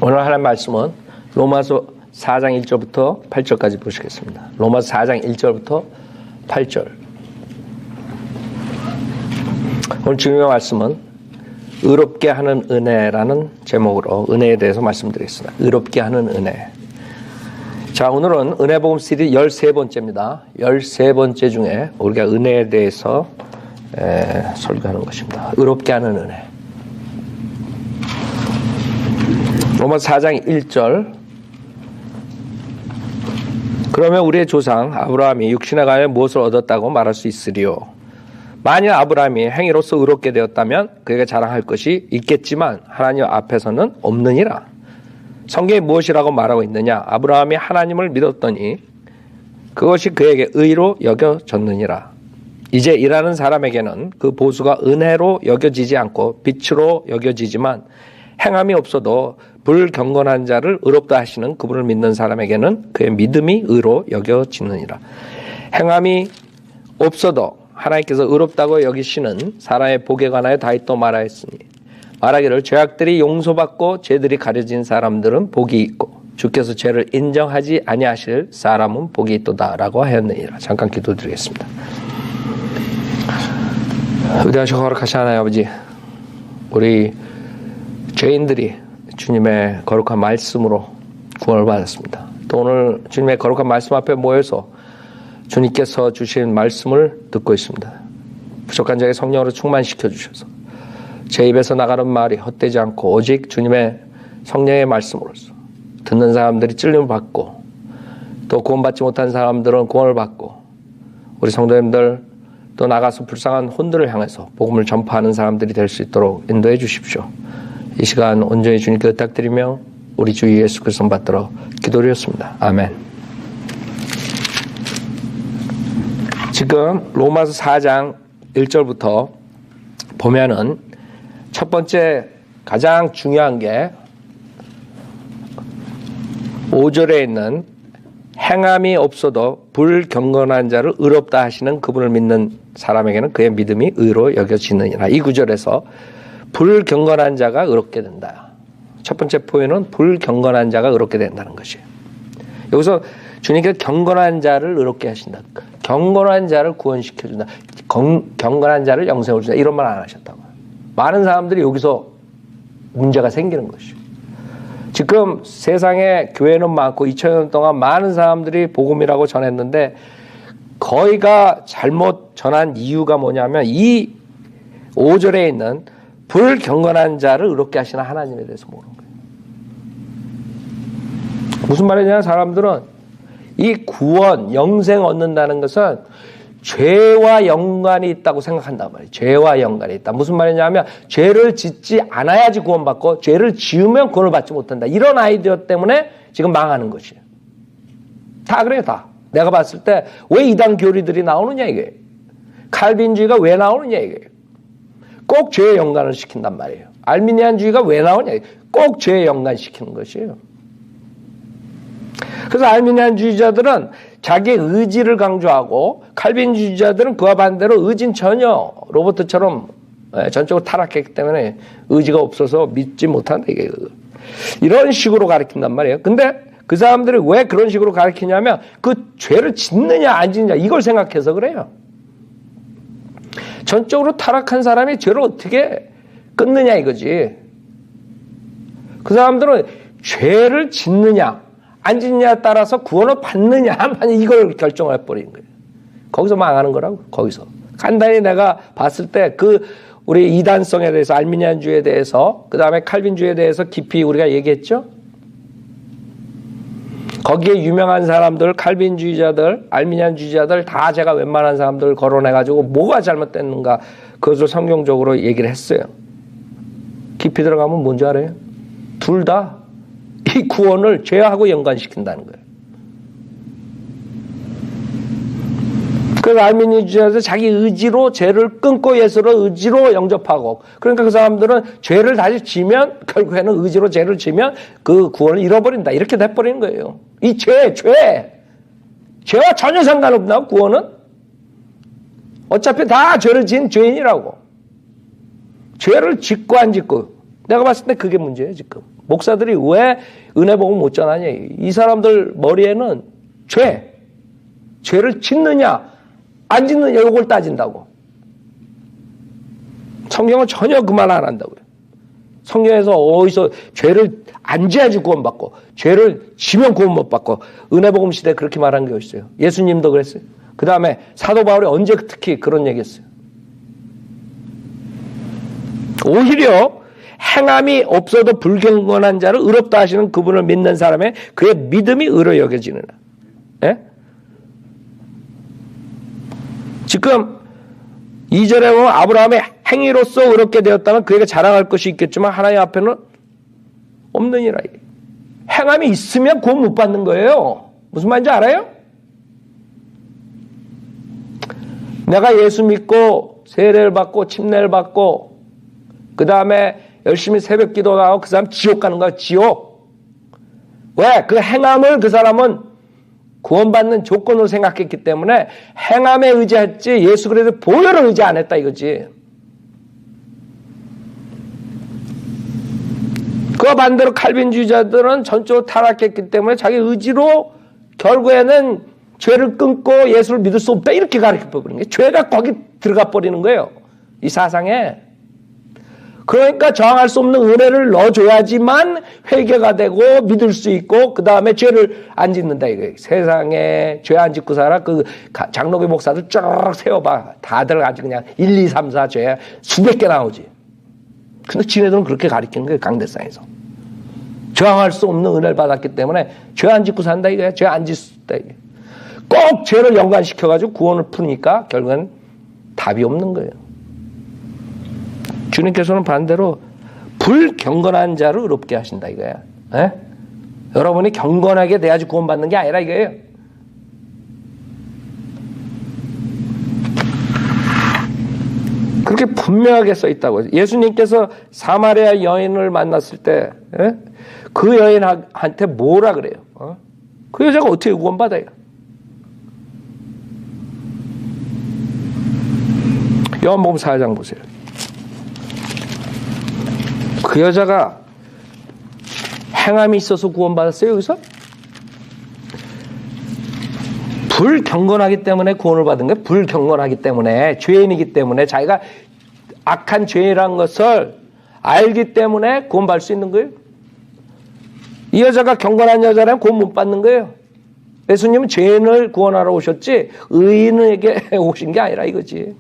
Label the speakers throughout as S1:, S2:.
S1: 오늘 할 말씀은 로마서 4장 1절부터 8절까지 보시겠습니다. 로마서 4장 1절부터 8절. 오늘 중요한 말씀은 의롭게 하는 은혜라는 제목으로 은혜에 대해서 말씀드리겠습니다. 의롭게 하는 은혜. 자, 오늘은 은혜복음 시리즈 13번째입니다. 13번째 중에 우리가 은혜에 대해서 설교하는 것입니다. 의롭게 하는 은혜. 로마서 4장 1절. 그러면 우리의 조상 아브라함이 육신에 관하여 무엇을 얻었다고 말할 수 있으리요? 만일 아브라함이 행위로서 의롭게 되었다면 그에게 자랑할 것이 있겠지만 하나님 앞에서는 없느니라. 성경이 무엇이라고 말하고 있느냐? 아브라함이 하나님을 믿었더니 그것이 그에게 의로 여겨졌느니라. 이제 일하는 사람에게는 그 보수가 은혜로 여겨지지 않고 빛으로 여겨지지만 행함이 없어도 불경건한 자를 의롭다 하시는 그분을 믿는 사람에게는 그의 믿음이 의로 여겨지느니라. 행함이 없어도 하나님께서 의롭다고 여기시는 사람의 복에 관하여 다윗 또 말하였으니 말하기를 죄악들이 용서받고 죄들이 가려진 사람들은 복이 있고 주께서 죄를 인정하지 아니하실 사람은 복이 있도다라고 하였느니라. 잠깐 기도드리겠습니다. 위대하시고 거룩하신 하나님 아버지, 우리 죄인들이 주님의 거룩한 말씀으로 구원을 받았습니다. 또 오늘 주님의 거룩한 말씀 앞에 모여서 주님께서 주신 말씀을 듣고 있습니다. 부족한 자에게 성령으로 충만시켜 주셔서 제 입에서 나가는 말이 헛되지 않고 오직 주님의 성령의 말씀으로서 듣는 사람들이 찔림을 받고 또 구원받지 못한 사람들은 구원을 받고 우리 성도님들 또 나가서 불쌍한 혼들을 향해서 복음을 전파하는 사람들이 될 수 있도록 인도해 주십시오. 이 시간 온전히 주님께 부탁드리며 우리 주 예수 그리스도 받들어 기도드렸습니다. 아멘. 지금 로마서 4장 1절부터 보면은 첫 번째 가장 중요한 게 5절에 있는 행함이 없어도 불경건한 자를 의롭다 하시는 그분을 믿는 사람에게는 그의 믿음이 의로 여겨지느니라. 이 구절에서 불경건한 자가 의롭게 된다. 첫 번째 포인트는 불경건한 자가 의롭게 된다는 것이에요. 여기서 주님께서 경건한 자를 의롭게 하신다. 경건한 자를 구원시켜준다. 경건한 자를 영생을 준다. 이런 말 안 하셨다고. 많은 사람들이 여기서 문제가 생기는 것이죠. 지금 세상에 교회는 많고 2000년 동안 많은 사람들이 복음이라고 전했는데 거의가 잘못 전한 이유가 뭐냐면 이 5절에 있는 불경건한 자를 의롭게 하시는 하나님에 대해서 모르는 거예요. 무슨 말이냐? 사람들은 이 구원, 영생 얻는다는 것은 죄와 연관이 있다고 생각한단 말이에요. 죄와 연관이 있다. 무슨 말이냐면 죄를 짓지 않아야지 구원받고 죄를 지으면 구원을 받지 못한다. 이런 아이디어 때문에 지금 망하는 것이에요. 다 그래요. 다. 내가 봤을 때 왜 이단 교리들이 나오느냐 이게. 칼빈주의가 왜 나오느냐 이게. 꼭 죄에 연관을 시킨단 말이에요. 알미니안주의가 왜 나오냐. 꼭 죄에 연관시키는 것이에요. 그래서 알미니안주의자들은 자기의 의지를 강조하고 칼빈주의자들은 그와 반대로 의지는 전혀 로버트처럼 전적으로 타락했기 때문에 의지가 없어서 믿지 못한다. 이게 이런 식으로 가르친단 말이에요. 근데 그 사람들이 왜 그런 식으로 가르치냐면 그 죄를 짓느냐 안 짓느냐 이걸 생각해서 그래요. 전적으로 타락한 사람이 죄를 어떻게 끊느냐 이거지. 그 사람들은 죄를 짓느냐 안 짓느냐에 따라서 구원을 받느냐만 이걸 결정해 버리는 거예요. 거기서 망하는 거라고. 거기서 간단히 내가 봤을 때 그 우리 이단성에 대해서 알미니안주의에 대해서 그 다음에 칼빈주의에 대해서 깊이 우리가 얘기했죠. 거기에 유명한 사람들, 칼빈주의자들, 알미니안주의자들 다 제가 웬만한 사람들 거론해가지고 뭐가 잘못됐는가 그것을 성경적으로 얘기를 했어요. 깊이 들어가면 뭔지 알아요? 둘 다 이 구원을 죄하고 연관시킨다는 거예요. 그래서 알미니주의자들 자기 의지로 죄를 끊고 예수로 의지로 영접하고 그러니까 그 사람들은 죄를 다시 지면 결국에는 의지로 죄를 지면 그 구원을 잃어버린다. 이렇게 돼버리는 거예요. 이 죄와 전혀 상관없나 구원은? 어차피 다 죄를 지은 죄인이라고. 죄를 짓고 안 짓고 내가 봤을 때 그게 문제예요, 지금. 목사들이 왜 은혜 복음 못 전하냐. 이 사람들 머리에는 죄를 짓느냐, 안 짓느냐, 이걸 따진다고. 성경은 전혀 그 말 안 한다고요. 성경에서 어디서 죄를 안 지어야지 구원받고, 죄를 지면 구원 못 받고, 은혜 복음 시대에 그렇게 말한 게 있어요. 예수님도 그랬어요. 그 다음에 사도 바울이 언제 특히 그런 얘기 했어요. 오히려 행함이 없어도 불경건한 자를 의롭다 하시는 그분을 믿는 사람의 그의 믿음이 의로 여겨지느냐. 예? 지금 2절에 보면 아브라함의 행위로서 의롭게 되었다면 그에게 자랑할 것이 있겠지만 하나님 앞에는 없느니라. 행함이 있으면 구원 못 받는 거예요. 무슨 말인지 알아요? 내가 예수 믿고 세례를 받고 침례를 받고 그 다음에 열심히 새벽 기도하고 그 사람 지옥 가는 거야. 지옥. 왜? 그 행함을 그 사람은 구원받는 조건으로 생각했기 때문에 행함에 의지했지 예수 그리스도의 보혈을 의지 안 했다 이거지. 그와 반대로 칼빈주의자들은 전적으로 타락했기 때문에 자기 의지로 결국에는 죄를 끊고 예수를 믿을 수 없다 이렇게 가르쳐버리는 거예요. 죄가 거기 들어가 버리는 거예요. 이 사상에. 그러니까 저항할 수 없는 은혜를 넣어줘야지만 회개가 되고 믿을 수 있고 그 다음에 죄를 안 짓는다 이거예요. 세상에 죄 안 짓고 살아. 그 장로교 목사들 쭉 세워봐. 다들 아주 그냥 1, 2, 3, 4 죄 수백 개 나오지. 근데 지네들은 그렇게 가르치는 거예요. 강대상에서. 저항할 수 없는 은혜를 받았기 때문에 죄 안 짓고 산다 이거야. 죄 안 짓다 이거야. 꼭 죄를 연관시켜가지고 구원을 푸니까 결국엔 답이 없는 거예요. 주님께서는 반대로 불경건한 자를 의롭게 하신다 이거야. 에? 여러분이 경건하게 돼야지 구원받는 게 아니라 이거예요. 그렇게 분명하게 써 있다고. 예수님께서 사마리아 여인을 만났을 때 그 여인한테 뭐라 그래요? 그 여자가 어떻게 구원받아요? 요한복음 4장 보세요. 그 여자가 행함이 있어서 구원받았어요, 여기서? 불경건하기 때문에 구원을 받은 거예요. 불경건하기 때문에, 죄인이기 때문에, 자기가 악한 죄인이라는 것을 알기 때문에 구원받을 수 있는 거예요. 이 여자가 경건한 여자라면 구원 못 받는 거예요. 예수님은 죄인을 구원하러 오셨지 의인에게 오신 게 아니라 이거지.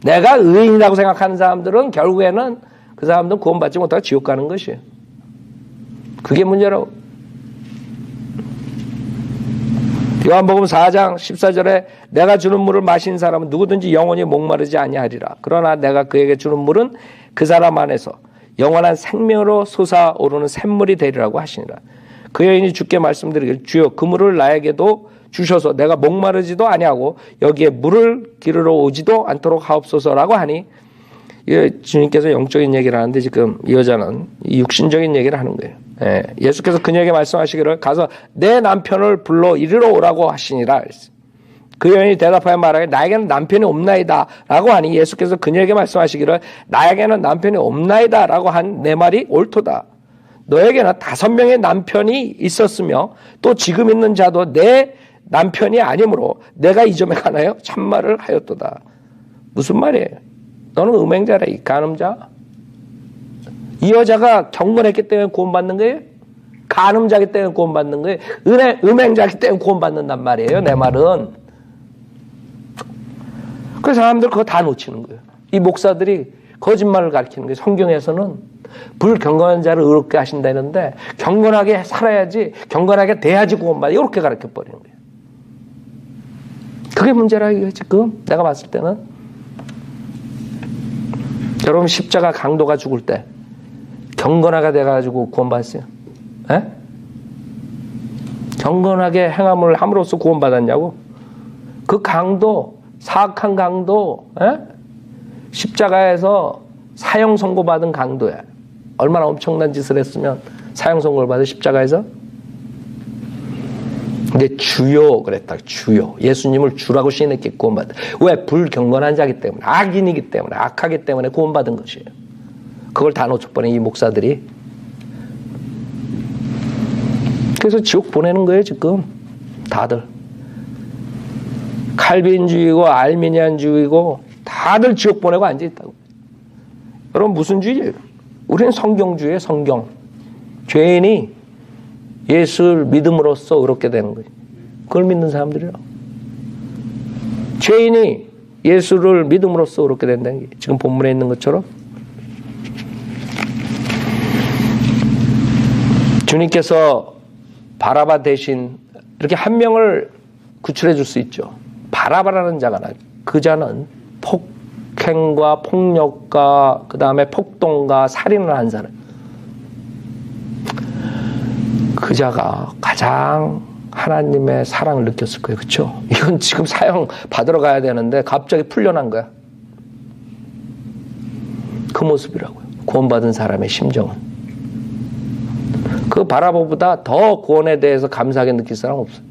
S1: 내가 의인이라고 생각하는 사람들은 결국에는 그 사람들은 구원받지 못하고 지옥 가는 것이에요. 그게 문제라고. 요한복음 4장 14절에 내가 주는 물을 마신 사람은 누구든지 영원히 목마르지 아니하리라. 그러나 내가 그에게 주는 물은 그 사람 안에서 영원한 생명으로 솟아오르는 샘물이 되리라고 하시니라. 그 여인이 주께 말씀드리길 주여 그 물을 나에게도 주셔서 내가 목마르지도 아니하고 여기에 물을 기르러 오지도 않도록 하옵소서라고 하니 주님께서 영적인 얘기를 하는데 지금 이 여자는 육신적인 얘기를 하는 거예요. 예수께서 그녀에게 말씀하시기를 가서 내 남편을 불러 이리로 오라고 하시니라. 그 여인이 대답하여 말하기를 나에게는 남편이 없나이다 라고 하니 예수께서 그녀에게 말씀하시기를 나에게는 남편이 없나이다 라고 한 내 말이 옳도다. 너에게는 5명의 남편이 있었으며 또 지금 있는 자도 내 남편이 아니므로 내가 이 점에 관하여 참말을 하였도다. 무슨 말이에요? 너는 음행자라 이 간음자. 이 여자가 경건했기 때문에 구원받는 거예요? 간음자기 때문에 구원받는 거예요? 음행자기 때문에 구원받는단 말이에요. 내 말은. 그래서 사람들 그거 다 놓치는 거예요. 이 목사들이 거짓말을 가르치는 거예요. 성경에서는 불경건한 자를 의롭게 하신다는데 경건하게 살아야지, 경건하게 돼야지 구원받아. 이렇게 가르쳐버리는 거예요. 그게 문제라 이거예요. 지금 내가 봤을 때는. 여러분 십자가 강도가 죽을 때 경건하게 돼가지고 구원받았어요? 에? 경건하게 행함을 함으로써 구원받았냐고? 그 강도, 사악한 강도, 십자가에서 사형 선고받은 강도야. 얼마나 엄청난 짓을 했으면 사형 선고를 받은 십자가에서? 근데 주요 그랬다. 주요. 예수님을 주라고 시인했기 구원받아. 왜? 불경건한 자기 때문에, 악인이기 때문에, 악하기 때문에 구원받은 것이에요. 그걸 다 놓쳐버린 이 목사들이. 그래서 지옥 보내는 거예요, 지금. 다들. 칼빈주의고 알미니안주의고 다들 지옥 보내고 앉아있다고. 여러분 무슨 주의예요? 우리는 성경주의예요, 성경. 죄인이 예수를 믿음으로써 의롭게 되는 거예요. 그걸 믿는 사람들이요. 죄인이 예수를 믿음으로써 의롭게 된다는 게 지금 본문에 있는 것처럼 주님께서 바라바 대신 이렇게 한 명을 구출해 줄 수 있죠. 바라바라는 자가 나요. 그 자는 폭행과 폭력과 그 다음에 폭동과 살인을 한 사람. 그 자가 가장 하나님의 사랑을 느꼈을 거예요. 그렇죠? 이건 지금 사형 받으러 가야 되는데 갑자기 풀려난 거야. 그 모습이라고요. 구원받은 사람의 심정은. 그 바라바보다 더 구원에 대해서 감사하게 느낄 사람 없어요.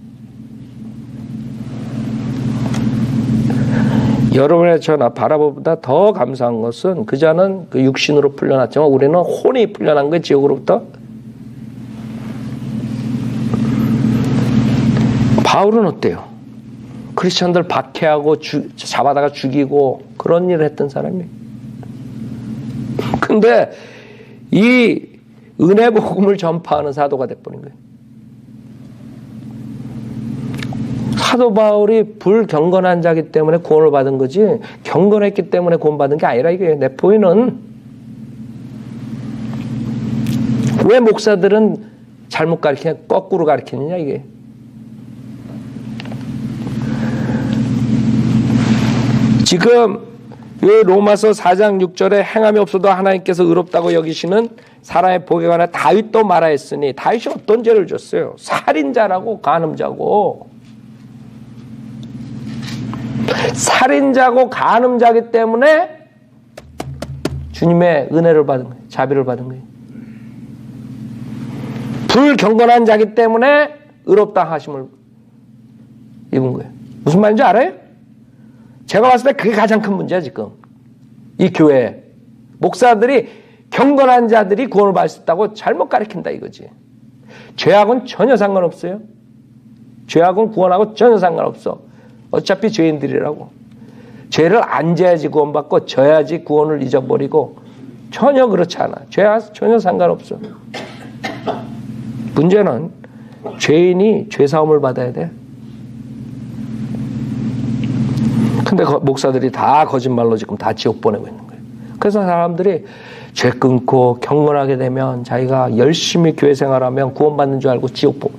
S1: 여러분의 저나 바라바보다 더 감사한 것은 그 자는 그 육신으로 풀려났지만 우리는 혼이 풀려난 거예요. 지옥으로부터. 바울은 어때요? 크리스천들 박해하고 잡아다가 죽이고 그런 일을 했던 사람이에요. 근데 이 은혜 복음을 전파하는 사도가 돼버린 거예요. 사도 바울이 불경건한 자기 때문에 구원을 받은 거지 경건했기 때문에 구원받은 게 아니라 이게 내 포인트는 왜 목사들은 잘못 가르치냐 거꾸로 가르치느냐 이게. 지금 이 로마서 4장 6절에 행함이 없어도 하나님께서 의롭다고 여기시는 사람의 복에 관해 다윗도 말하였으니 다윗이 어떤 죄를 졌어요? 살인자라고 간음자고. 살인자고 간음자기 때문에 주님의 은혜를 받은 거예요. 자비를 받은 거예요. 불경건한 자기 때문에 의롭다 하심을 입은 거예요. 무슨 말인지 알아요? 제가 봤을 때 그게 가장 큰 문제야 지금. 이 교회에. 목사들이 경건한 자들이 구원을 받을 수 있다고 잘못 가르친다 이거지. 죄악은 전혀 상관없어요. 죄악은 구원하고 전혀 상관없어. 어차피 죄인들이라고. 죄를 안 져야지 구원받고 져야지 구원을 잊어버리고 전혀 그렇지 않아. 죄악 전혀 상관없어. 문제는 죄인이 죄사함을 받아야 돼. 근데 목사들이 다 거짓말로 지금 다 지옥 보내고 있는 거예요. 그래서 사람들이 죄 끊고 경건하게 되면 자기가 열심히 교회 생활하면 구원받는 줄 알고 지옥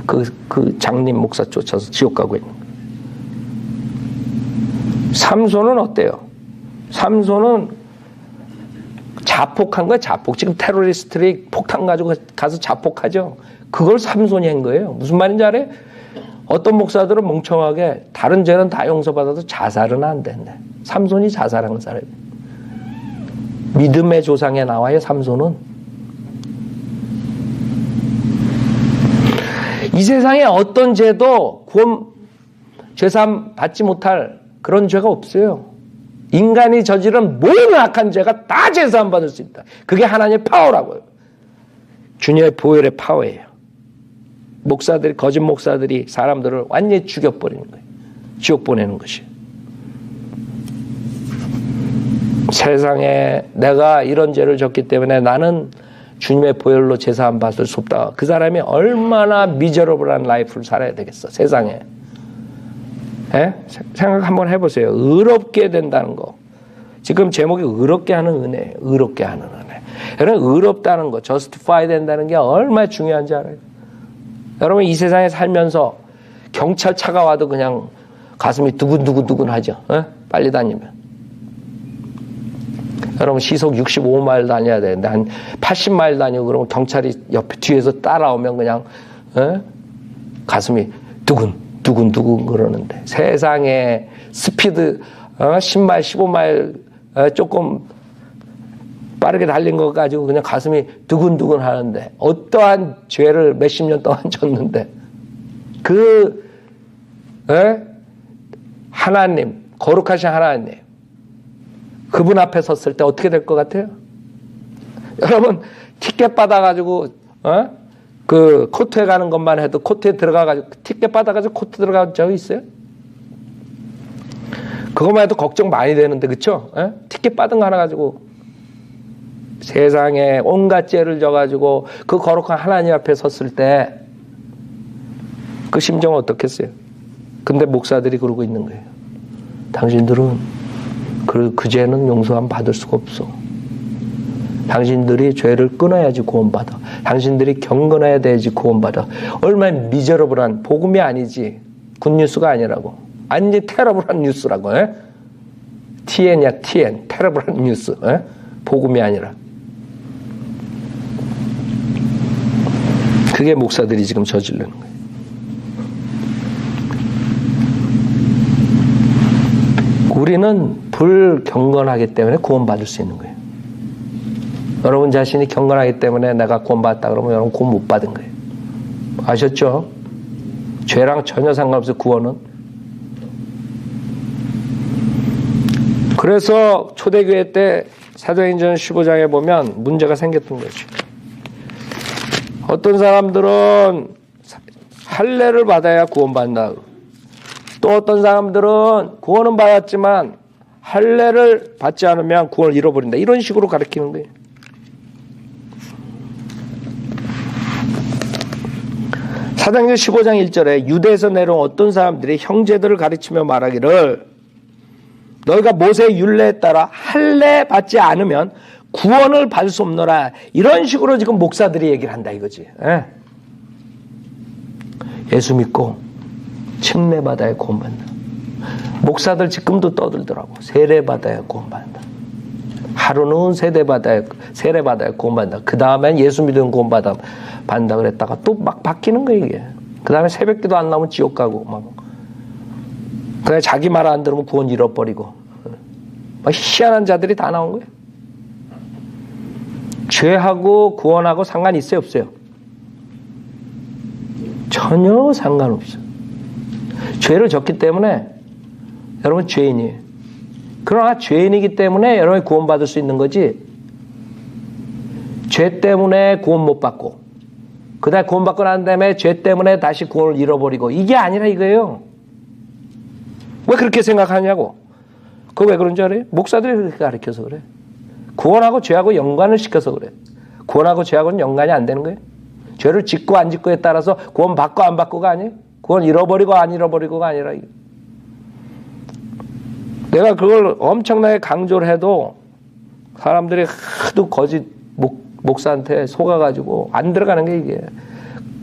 S1: 그 장님 목사 쫓아서 지옥 가고 있는 거예요. 삼손은 어때요? 삼손은 자폭한 거예요. 자폭. 지금 테러리스트들이 폭탄 가지고 가서 자폭하죠. 그걸 삼손이 한 거예요. 무슨 말인지 알아요? 어떤 목사들은 멍청하게 다른 죄는 다 용서받아도 자살은 안 된대. 삼손이 자살한 사람이에요. 믿음의 조상에 나와요. 삼손은. 이 세상에 어떤 죄도 구원 죄사함 받지 못할 그런 죄가 없어요. 인간이 저지른 모든 악한 죄가 다 죄사함 받을 수 있다. 그게 하나님의 파워라고요. 주님의 보혈의 파워예요. 목사들이 거짓 목사들이 사람들을 완전히 죽여버리는 거예요. 지옥 보내는 것이. 세상에 내가 이런 죄를 졌기 때문에 나는 주님의 보혈로 제사함 받을 수 없다. 그 사람이 얼마나 미저러블한 라이프를 살아야 되겠어. 세상에. 에? 생각 한번 해보세요. 의롭게 된다는 거. 지금 제목이 의롭게 하는 은혜예요. 의롭게 하는 은혜. 여러분 의롭다는 거, justify 된다는 게 얼마나 중요한지 알아요? 여러분 이 세상에 살면서 경찰차가 와도 그냥 가슴이 두근두근 하죠. 에? 빨리 다니면. 여러분 시속 65마일 다녀야 되는데 한 80마일 다니고 그러면 경찰이 옆에 뒤에서 따라오면 그냥 가슴이 두근두근 그러는데 세상에 스피드 10마일 15마일 조금 빠르게 달린 거 가지고 그냥 가슴이 두근두근 하는데 어떠한 죄를 몇십 년 동안 졌는데 하나님 거룩하신 하나님 그분 앞에 섰을 때 어떻게 될 것 같아요? 여러분 티켓 받아가지고 그 코트에 가는 것만 해도 코트에 들어가가지고 티켓 받아가지고 코트 들어간 적이 있어요? 그것만 해도 걱정 많이 되는데 그쵸? 티켓 받은 거 하나 가지고 세상에 온갖 죄를 져가지고 그 거룩한 하나님 앞에 섰을 때 그 심정은 어떻겠어요? 근데 목사들이 그러고 있는 거예요. 당신들은 그 죄는 용서함 받을 수가 없어. 당신들이 죄를 끊어야지 구원받아. 당신들이 경건해야 돼야지 구원받아. 얼마나 미저러블한 복음이 아니지. 굿뉴스가 아니라고. 아니 테러블한 뉴스라고. TN이야 TN. 테러블한 뉴스. 복음이 아니라. 그게 목사들이 지금 저지르는 거예요. 우리는 불경건하기 때문에 구원받을 수 있는 거예요. 여러분 자신이 경건하기 때문에 내가 구원받았다 그러면 여러분 구원 못 받은 거예요. 아셨죠? 죄랑 전혀 상관없어요. 구원은. 그래서 초대교회 때 사도행전 15장에 보면 문제가 생겼던 거죠. 어떤 사람들은 할례를 받아야 구원받는다. 또 어떤 사람들은 구원은 받았지만 할례를 받지 않으면 구원을 잃어버린다. 이런 식으로 가르치는 거예요. 사도행전 15장 1절에 유대에서 내려온 어떤 사람들이 형제들을 가르치며 말하기를 너희가 모세의 율례에 따라 할례 받지 않으면 구원을 받을 수 없노라. 이런 식으로 지금 목사들이 얘기를 한다 이거지. 예수 믿고 침례받아야 구원받는다. 목사들 지금도 떠들더라고. 세례받아야 구원받는다. 하루는 세례받아야 구원받는다. 그 다음엔 예수 믿으면 구원받는다 그랬다가 또 막 바뀌는 거야 이게. 그 다음에 새벽기도 안 나오면 지옥 가고 막. 그래 자기 말 안 들으면 구원 잃어버리고 막 희한한 자들이 다 나온 거예요. 죄하고 구원하고 상관이 있어요 없어요? 전혀 상관없어요. 죄를 졌기 때문에 여러분 죄인이에요. 그러나 죄인이기 때문에 여러분이 구원받을 수 있는 거지 죄 때문에 구원 못 받고 그 다음에 구원받고 난 다음에 죄 때문에 다시 구원을 잃어버리고 이게 아니라 이거예요. 왜 그렇게 생각하냐고. 그거 왜 그런 줄 알아요? 목사들이 그렇게 가르쳐서 그래. 구원하고 죄하고 연관을 시켜서 그래. 구원하고 죄하고는 연관이 안 되는 거예요. 죄를 짓고 안 짓고에 따라서 구원 받고 안 받고가 아니에요. 구원 잃어버리고 안 잃어버리고가 아니라 내가 그걸 엄청나게 강조를 해도 사람들이 하도 거짓 목사한테 속아가지고 안 들어가는 게 이게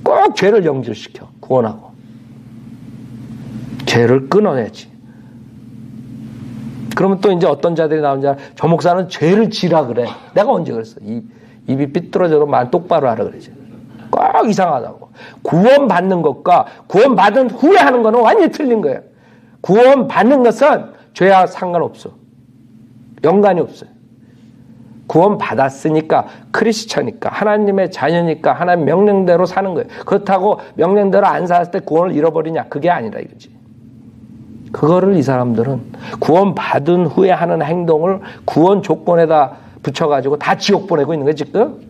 S1: 꼭 죄를 연결시켜 구원하고 죄를 끊어내지. 그러면 또 이제 어떤 자들이 나오는지 알아? 저 목사는 죄를 지라 그래. 내가 언제 그랬어? 입이 삐뚤어져도 말 똑바로 하라 그러지. 꼭 이상하다고. 구원받는 것과 구원받은 후에 하는 거는 완전히 틀린 거예요. 구원받는 것은 죄와 상관없어. 연관이 없어요. 구원받았으니까 크리스천이니까 하나님의 자녀니까 하나님 명령대로 사는 거예요. 그렇다고 명령대로 안 살았을 때 구원을 잃어버리냐? 그게 아니라 이거지. 그거를 이 사람들은 구원받은 후에 하는 행동을 구원 조건에다 붙여가지고 다 지옥 보내고 있는 거예요 지금.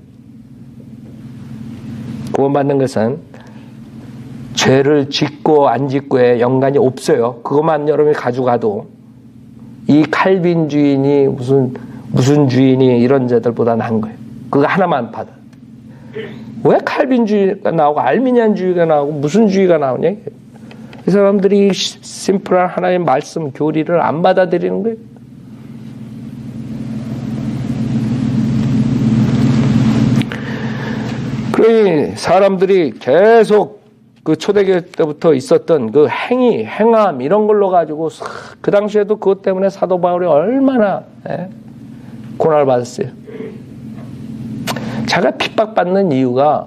S1: 구원받는 것은 죄를 짓고 안 짓고에 연관이 없어요. 그것만 여러분이 가져가도 이 칼빈 주인이 무슨 주인이 이런 자들보다 나은 거예요. 그거 하나만 받아. 왜 칼빈 주의가 나오고 알미니안 주의가 나오고 무슨 주의가 나오냐. 이 사람들이 심플한 하나의 말씀 교리를 안 받아들이는 거예요. 그러니 사람들이 계속 그 초대교회 때부터 있었던 그 행함 이런 걸로 가지고 그 당시에도 그것 때문에 사도 바울이 얼마나 고난을 받았어요. 자기가 핍박받는 이유가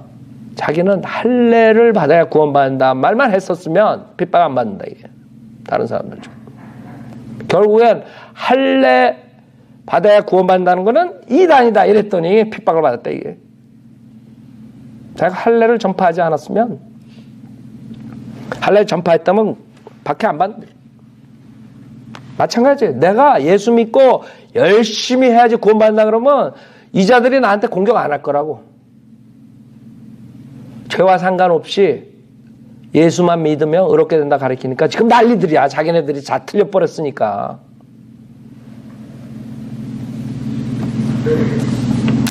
S1: 자기는 할례를 받아야 구원받는다 말만 했었으면 핍박 안 받는다 이게. 다른 사람들 중. 결국엔 할례 받아야 구원받는다는 거는 이단이다 이랬더니 핍박을 받았다 이게. 자기가 할례를 전파하지 않았으면 할례를 전파했다면 박해 안 받는다. 마찬가지예요. 내가 예수 믿고 열심히 해야지 구원받는다 그러면 이 자들이 나한테 공격 안 할 거라고. 죄와 상관없이 예수만 믿으면 의롭게 된다 가르치니까 지금 난리들이야. 자기네들이 다 틀려버렸으니까.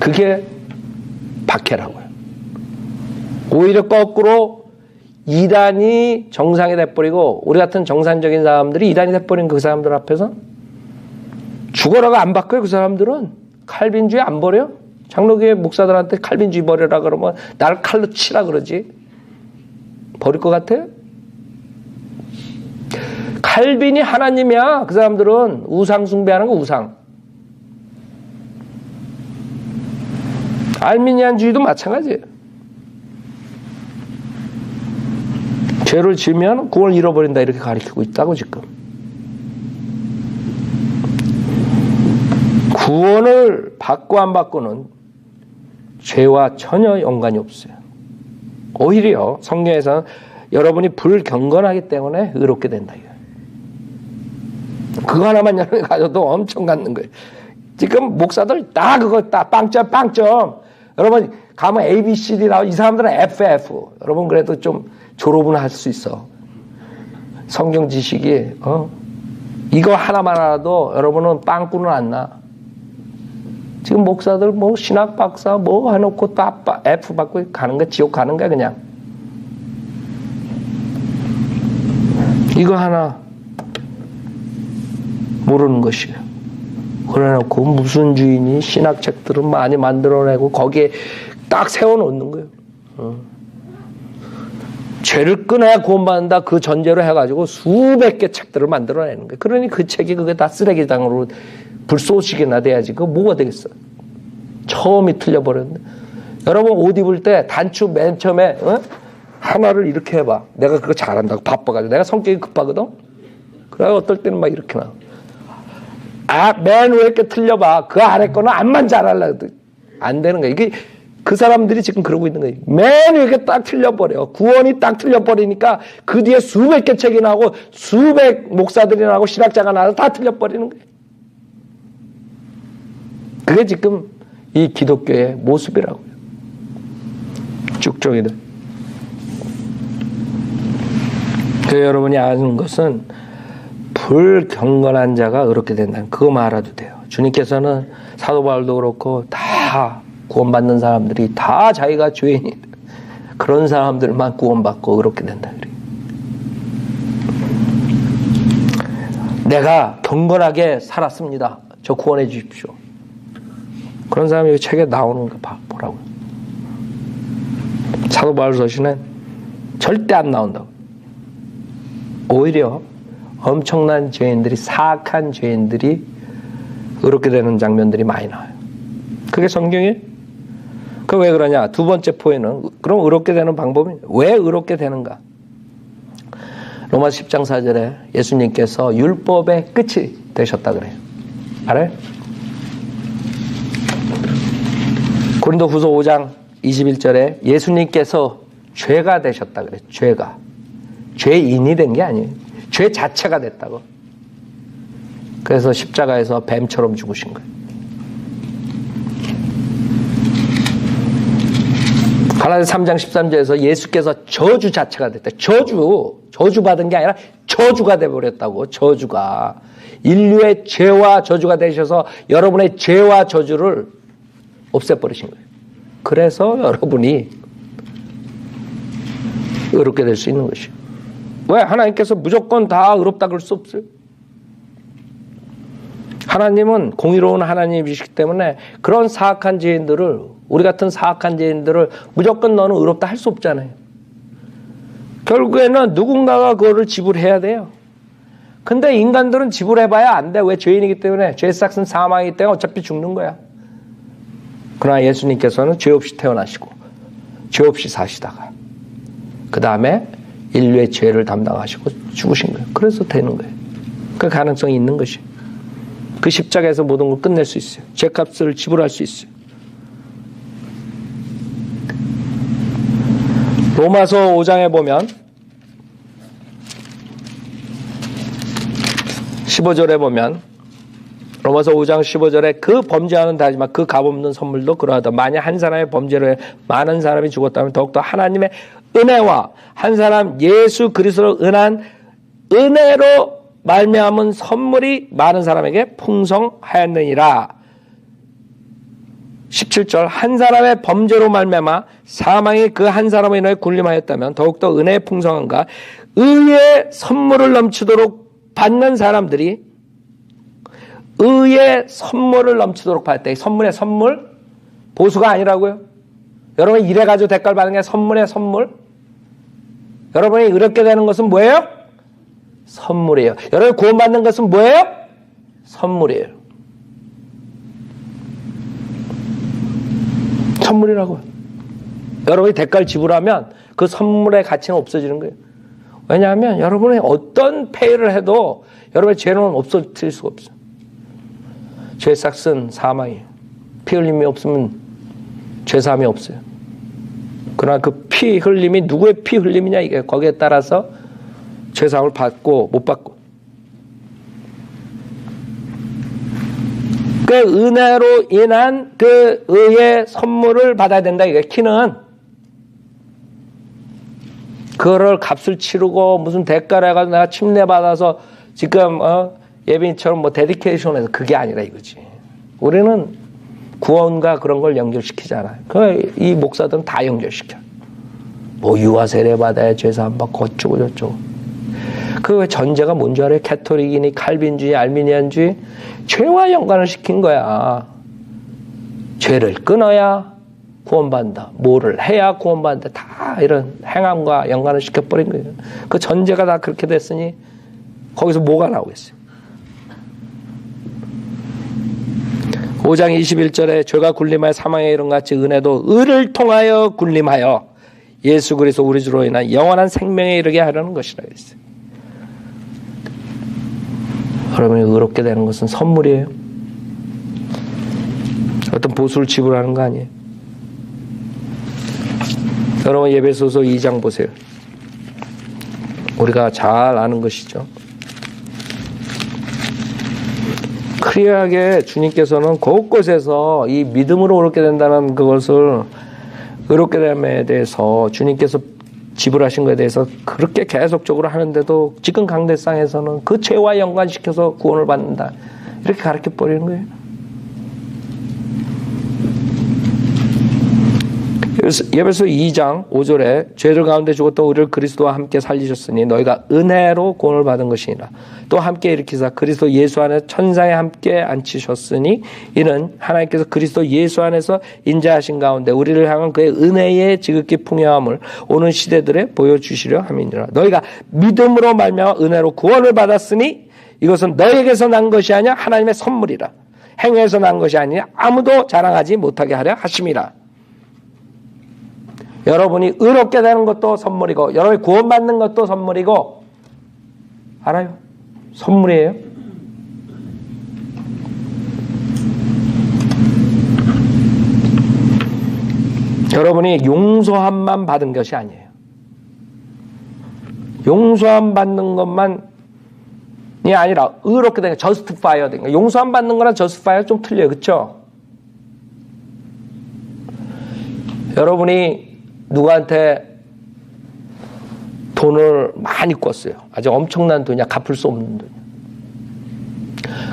S1: 그게 박해라고요. 오히려 거꾸로 이단이 정상이 돼버리고 우리 같은 정상적인 사람들이 이단이 돼버린 그 사람들 앞에서 죽어라고 안 바꿔요. 그 사람들은 칼빈주의 안 버려. 장로교회 목사들한테 칼빈주의 버려라 그러면 나를 칼로 치라 그러지. 버릴 것 같아? 칼빈이 하나님이야. 그 사람들은 우상 숭배하는 거 우상. 알미니안주의도 마찬가지예요. 죄를 지으면 구원을 잃어버린다 이렇게 가르치고 있다고 지금. 구원을 받고 안 받고는 죄와 전혀 연관이 없어요. 오히려 성경에서는 여러분이 불경건하기 때문에 의롭게 된다. 그거 하나만 가져도 엄청 갖는 거예요. 지금 목사들 다 그거 다 빵점. 여러분 가면 A, B, C, D 나오고 이 사람들은 FF. 여러분 그래도 좀 졸업은 할 수 있어. 성경 지식이 이거 하나만 알아도 여러분은 빵꾸는 안 나. 지금 목사들 뭐 신학 박사 뭐 해놓고 또 F 받고 가는 거야. 지옥 가는 거야 그냥. 이거 하나 모르는 것이에요. 그래놓고 무슨 주인이 신학책들은 많이 만들어내고 거기에 딱 세워놓는 거예요. 죄를 끊어야 구원받는다 그 전제로 해가지고 수백 개 책들을 만들어내는 거예요. 그러니 그 책이 그게 다 쓰레기장으로 불쏘시개나 돼야지. 그거 뭐가 되겠어. 처음이 틀려버렸는데. 여러분 옷 입을 때 단추 맨 처음에 하나를 이렇게 해봐. 내가 그거 잘한다고 바빠가지고. 내가 성격이 급하거든. 그래 어떨 때는 막 이렇게 나. 맨 위에 이렇게 틀려봐. 그 아래 거는 암만 잘하려고 안 되는 거야. 이게 그 사람들이 지금 그러고 있는 거예요. 맨 위에 이렇게 딱 틀려버려. 구원이 딱 틀려버리니까 그 뒤에 수백 개 책이 나오고 수백 목사들이 나오고 신학자가 나와서 다 틀려버리는 거예요. 그게 지금 이 기독교의 모습이라고요. 쭉정이들. 그 여러분이 아는 것은 불경건한 자가 의롭게 된다는 그거만 알아도 돼요. 주님께서는 사도 바울도 그렇고 다 구원받는 사람들이 다 자기가 죄인이 그런 사람들만 구원받고 의롭게 된다 그래요. 내가 경건하게 살았습니다. 저 구원해 주십시오. 그런 사람이 여기 책에 나오는 거 보라고요. 사도 바울 서신은 절대 안 나온다고. 오히려 엄청난 죄인들이 사악한 죄인들이 의롭게 되는 장면들이 많이 나와요. 그게 성경이에요. 그 왜 그러냐? 두 번째 포인트는 그럼 의롭게 되는 방법이 왜 의롭게 되는가? 로마서 10장 4절에 예수님께서 율법의 끝이 되셨다 그래요. 알아요? 고린도후서 5장 21절에 예수님께서 죄가 되셨다 그래요. 죄가. 죄인이 된 게 아니에요. 죄 자체가 됐다고. 그래서 십자가에서 뱀처럼 죽으신 거예요. 갈라디아서 3장 13절에서 예수께서 저주 자체가 됐다. 저주 받은 게 아니라 저주가 돼버렸다고. 저주가. 인류의 죄와 저주가 되셔서 여러분의 죄와 저주를 없애버리신 거예요. 그래서 여러분이 의롭게 될 수 있는 것이에요. 왜? 하나님께서 무조건 다 의롭다 그럴 수 없어요. 하나님은 공의로운 하나님이시기 때문에 그런 사악한 죄인들을, 우리 같은 사악한 죄인들을 무조건 너는 의롭다 할 수 없잖아요. 결국에는 누군가가 그거를 지불해야 돼요. 근데 인간들은 지불해봐야 안 돼. 왜? 죄인이기 때문에. 죄 삭은 사망이기 때문에 어차피 죽는 거야. 그러나 예수님께서는 죄 없이 태어나시고 죄 없이 사시다가 그 다음에 인류의 죄를 담당하시고 죽으신 거예요. 그래서 되는 거예요. 그 가능성이 있는 것이에요. 그 십자가에서 모든 걸 끝낼 수 있어요. 죄값을 지불할 수 있어요. 로마서 5장에 보면 15절에 보면 로마서 5장 15절에 그 범죄하는 다지만 그 값없는 선물도 그러하다. 만약 한 사람의 범죄로 많은 사람이 죽었다면 더욱더 하나님의 은혜와 한 사람 예수 그리스도로 은한 은혜로 말미암은 선물이 많은 사람에게 풍성하였느니라. 17절 한 사람의 범죄로 말미암아 사망이 그 한 사람으로 인하여 군림하였다면 더욱더 은혜의 풍성함과 의의 선물을 넘치도록 받는 사람들이 의의 선물을 넘치도록 받았다. 선물의 선물 보수가 아니라고요. 여러분이 일해가지고 대가를 받는 게 선물의 선물. 여러분이 의롭게 되는 것은 뭐예요? 선물이에요. 여러분이 구원받는 것은 뭐예요? 선물이에요. 선물이라고요. 여러분이 대가를 지불하면 그 선물의 가치는 없어지는 거예요. 왜냐하면 여러분이 어떤 페이를 해도 여러분의 죄는 없어질 수가 없어요. 죄 삭은 사망이에요. 피 흘림이 없으면 죄사함이 없어요. 그러나 그 피 흘림이 누구의 피 흘림이냐 이게 거기에 따라서 죄사함을 받고 못 받고. 그 은혜로 인한 그 의의 선물을 받아야 된다 이게 키는. 그거를 값을 치르고 무슨 대가를 해가지고 내가 침례받아서 지금 예빈이처럼 뭐 데디케이션해서 그게 아니라 이거지. 우리는 구원과 그런 걸 연결시키잖아요. 이 목사들은 다 연결시켜. 뭐 유아 세례 받아야 죄사함 받고 어쩌고 저쩌고. 그 전제가 뭔지 알아요? 캐토릭이니 칼빈주의 알미니안주의 죄와 연관을 시킨 거야. 죄를 끊어야 구원받는다. 뭐를 해야 구원받는다. 다 이런 행함과 연관을 시켜버린 거예요. 그 전제가 다 그렇게 됐으니 거기서 뭐가 나오겠어요? 5장 21절에 죄가 군림하여 사망에 이른 같이 은혜도 의를 통하여 군림하여 예수 그리스도 우리 주로 인한 영원한 생명에 이르게 하려는 것이라 했어요. 여러분이 의롭게 되는 것은 선물이에요. 어떤 보수를 지불하는 거 아니에요. 여러분 에베소서 2장 보세요. 우리가 잘 아는 것이죠. 클리어하게 주님께서는 곳곳에서 이 믿음으로 의롭게 된다는 그것을 의롭게 됨에 대해서 주님께서 지불하신 것에 대해서 그렇게 계속적으로 하는데도 지금 강대상에서는 그 죄와 연관시켜서 구원을 받는다. 이렇게 가르쳐 버리는 거예요. 에베소 2장 5절에 죄들 가운데 죽었던 우리를 그리스도와 함께 살리셨으니 너희가 은혜로 구원을 받은 것이니라. 또 함께 일으키사 그리스도 예수 안에 천상에 함께 앉히셨으니 이는 하나님께서 그리스도 예수 안에서 인자하신 가운데 우리를 향한 그의 은혜의 지극히 풍요함을 오는 시대들에 보여주시려 함이니라. 너희가 믿음으로 말미암아 은혜로 구원을 받았으니 이것은 너희에게서 난 것이 아니라 하나님의 선물이라. 행위에서 난 것이 아니라 아무도 자랑하지 못하게 하려 하심이라. 여러분이 의롭게 되는 것도 선물이고 여러분이 구원받는 것도 선물이고 알아요? 선물이에요. 여러분이 용서함만 받은 것이 아니에요. 용서함 받는 것만이 아니라 의롭게 되는 거, justify 된 거. 용서함 받는 거랑 justify 좀 틀려요. 그렇죠? 여러분이 누구한테 돈을 많이 꿨어요. 아주 엄청난 돈이야. 갚을 수 없는 돈이야.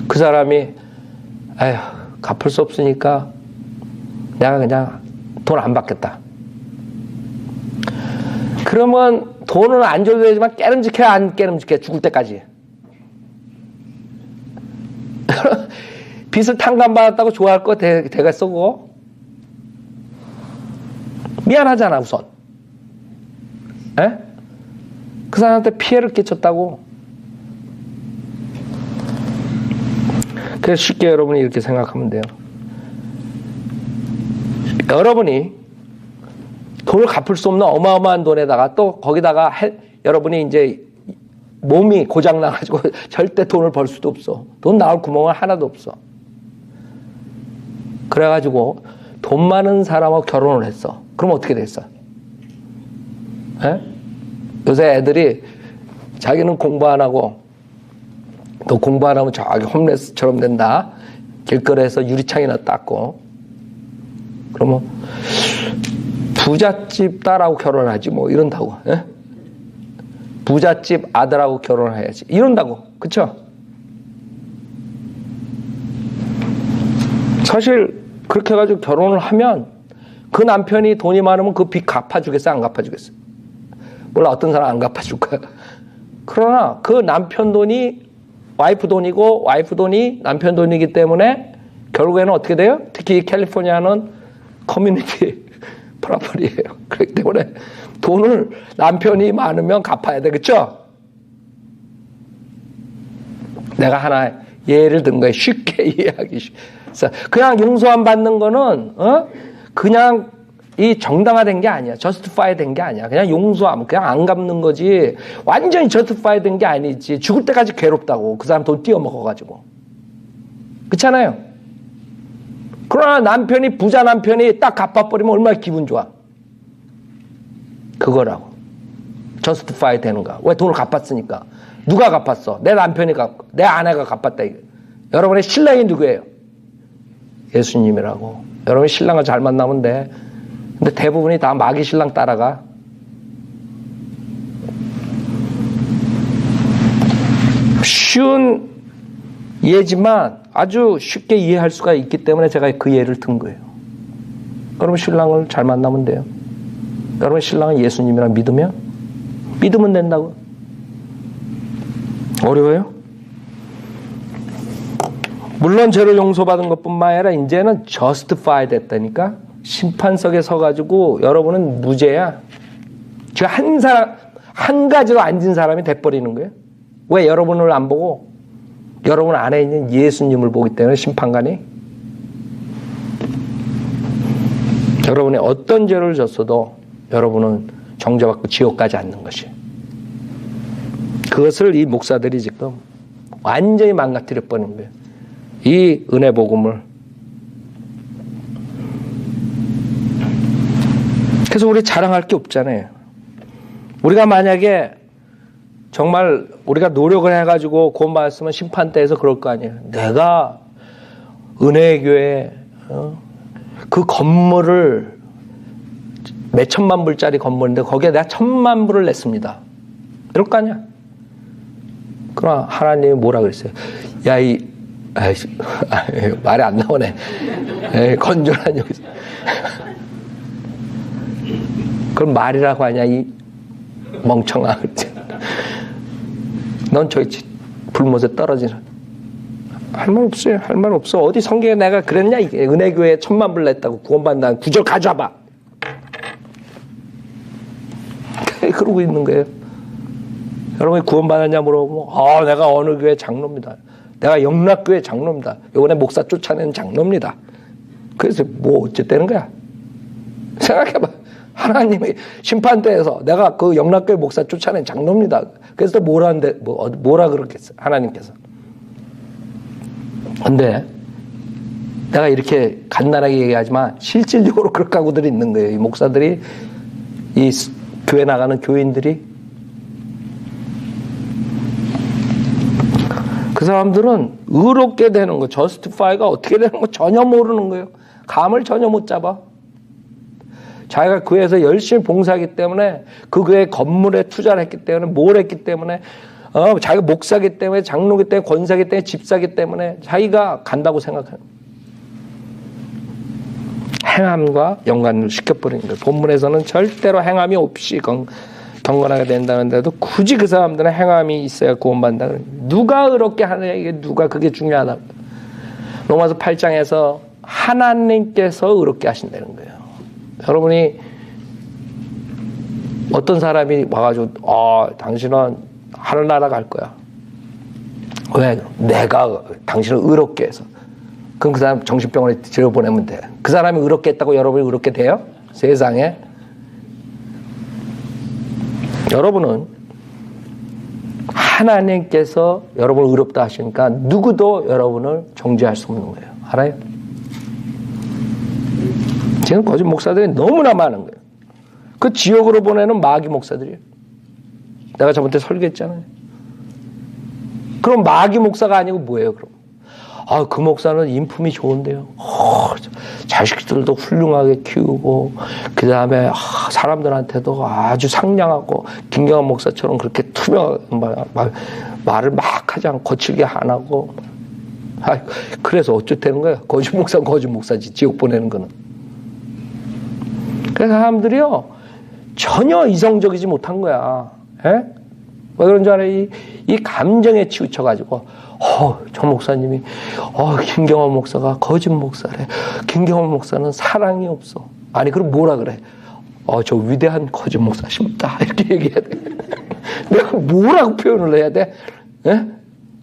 S1: 그 사람이 아휴 갚을 수 없으니까 내가 그냥 돈 안 받겠다. 그러면 돈은 안 줘도 되지만 깨름직해 안 깨름직해 죽을 때까지. 빚을 탕감받았다고 좋아할 거 되겠어 그거? 미안하잖아 우선. 에? 그 사람한테 피해를 끼쳤다고. 그래서 쉽게 여러분이 이렇게 생각하면 돼요. 여러분이 돈을 갚을 수 없는 어마어마한 돈에다가 또 거기다가 여러분이 이제 몸이 고장나가지고 절대 돈을 벌 수도 없어. 돈 나올 구멍은 하나도 없어. 그래가지고 돈 많은 사람하고 결혼을 했어. 그럼 어떻게 됐어? 에? 요새 애들이 자기는 공부 안 하고 너 공부 안 하면 저기 홈레스처럼 된다. 길거리에서 유리창이나 닦고. 그러면 부잣집 딸하고 결혼하지 뭐 이런다고. 예? 부잣집 아들하고 결혼해야지 이런다고. 그쵸? 사실 그렇게 해가지고 결혼을 하면 그 남편이 돈이 많으면 그 빚 갚아주겠어 안 갚아주겠어? 몰라, 어떤 사람 안 갚아줄 거야. 그러나 그 남편 돈이 와이프 돈이고 와이프 돈이 남편 돈이기 때문에 결국에는 어떻게 돼요? 특히 캘리포니아는 커뮤니티 프로퍼티예요. 그렇기 때문에 돈을 남편이 많으면 갚아야 돼. 그렇죠? 내가 하나 예를 든 거예요. 쉽게 이해하기 쉽. 그냥 용서 안 받는 거는 그냥 이 정당화된 게 아니야. 저스티파이 된 게 아니야. 그냥 용서함, 그냥 안 갚는 거지. 완전히 저스티파이 된 게 아니지. 죽을 때까지 괴롭다고. 그 사람 돈 띄어먹어가지고. 그렇잖아요. 그러나 남편이, 부자 남편이 딱 갚아버리면 얼마나 기분 좋아. 그거라고. 저스티파이 되는 거야. 왜? 돈을 갚았으니까. 누가 갚았어? 내 남편이 갚고, 내 아내가 갚았다. 여러분의 신랑이 누구예요? 예수님이라고. 여러분이 신랑을 잘 만나면 돼. 근데 대부분이 다 마귀 신랑 따라가. 쉬운 예지만 아주 쉽게 이해할 수가 있기 때문에 제가 그 예를 든 거예요. 여러분 신랑을 잘 만나면 돼요. 여러분 신랑은 예수님이라 믿으면 된다고. 어려워요? 물론 죄를 용서받은 것뿐만 아니라 이제는 justify 됐다니까. 심판석에 서가지고 여러분은 무죄야. 저 한 가지로 앉은 사람이 돼버리는 거예요. 왜? 여러분을 안 보고 여러분 안에 있는 예수님을 보기 때문에 심판관이. 여러분이 어떤 죄를 졌어도 여러분은 정죄받고 지옥 가지 않는 것이. 그것을 이 목사들이 지금 완전히 망가뜨려 버린 거예요. 이 은혜 복음을. 그래서 우리 자랑할 게 없잖아요. 우리가 만약에 정말 우리가 노력을 해가지고 구원받았으면 심판대에서 그럴 거 아니에요. 내가 은혜교회 그 건물을 몇 천만 불짜리 건물인데 거기에 내가 1,000만 불을 냈습니다. 이럴 거 아니야. 그러나 하나님이 뭐라 그랬어요? 야, 말이 안 나오네. 건조한 여기서. 그걸 말이라고 하냐, 이 멍청아. 넌 저기 불못에 떨어지는. 할 말 없어요. 할 말 없어. 어디 성경에 내가 그랬냐? 이게 은혜교회에 1,000만 불 냈다고 구원받는다는 구절 가져와봐. 그러고 있는 거예요. 여러분이 구원받았냐 물어보면 내가 어느 교회 장로입니다. 내가 영락교회 장로입니다. 이번에 목사 쫓아내는 장로입니다. 그래서 뭐 어쨌다는 거야? 생각해봐. 하나님의 심판대에서 내가 그 영락교회 목사 쫓아낸 장로입니다. 그래서 뭐라 그러겠어? 하나님께서. 근데 내가 이렇게 간단하게 얘기하지만 실질적으로 그렇게 하고들이 있는 거예요. 이 목사들이, 이 교회 나가는 교인들이. 그 사람들은 의롭게 되는 거, 저스티파이가 어떻게 되는 거 전혀 모르는 거예요. 감을 전혀 못 잡아. 자기가 교회에서 열심히 봉사하기 때문에, 그 교회 건물에 투자를 했기 때문에, 뭘 했기 때문에, 자기가 목사기 때문에, 장로기 때문에, 권사기 때문에, 집사기 때문에 자기가 간다고 생각해요. 행함과 연관을 시켜버리는 거예요. 본문에서는 절대로 행함이 없이 경건하게 된다는데도 굳이 그 사람들은 행함이 있어야 구원받는다. 누가 의롭게 하느냐, 이게 누가, 그게 중요하다. 로마서 8장에서 하나님께서 의롭게 하신다는 거예요. 여러분이 어떤 사람이 와가지고 당신은 하늘나라 갈 거야. 왜? 내가 당신을 의롭게 해서. 그럼 그 사람 정신병원에 들여보내면 돼. 그 사람이 의롭게 했다고 여러분이 의롭게 돼요? 세상에. 여러분은 하나님께서 여러분을 의롭다 하시니까 누구도 여러분을 정죄할 수 없는 거예요. 알아요? 지금 거짓 목사들이 너무나 많은 거예요. 그 지옥으로 보내는 마귀 목사들이에요. 내가 저번에 설교했잖아요. 그럼 마귀 목사가 아니고 뭐예요, 그럼? 아, 그 목사는 인품이 좋은데요. 자식들도 훌륭하게 키우고, 그 다음에 사람들한테도 아주 상냥하고, 김경환 목사처럼 그렇게 말을 막 하지 않고, 거칠게 안 하고. 그래서 어쩌되는 거야? 거짓 목사는 거짓 목사지, 지옥 보내는 거는. 그래서 사람들이요, 전혀 이성적이지 못한 거야. 에? 왜 그런 줄 알아요? 이 감정에 치우쳐가지고, 저 목사님이, 김경환 목사가 거짓 목사래. 김경환 목사는 사랑이 없어. 아니, 그럼 뭐라 그래? 저 위대한 거짓 목사십니다. 이렇게 얘기해야 돼. 내가 뭐라고 표현을 해야 돼? 에?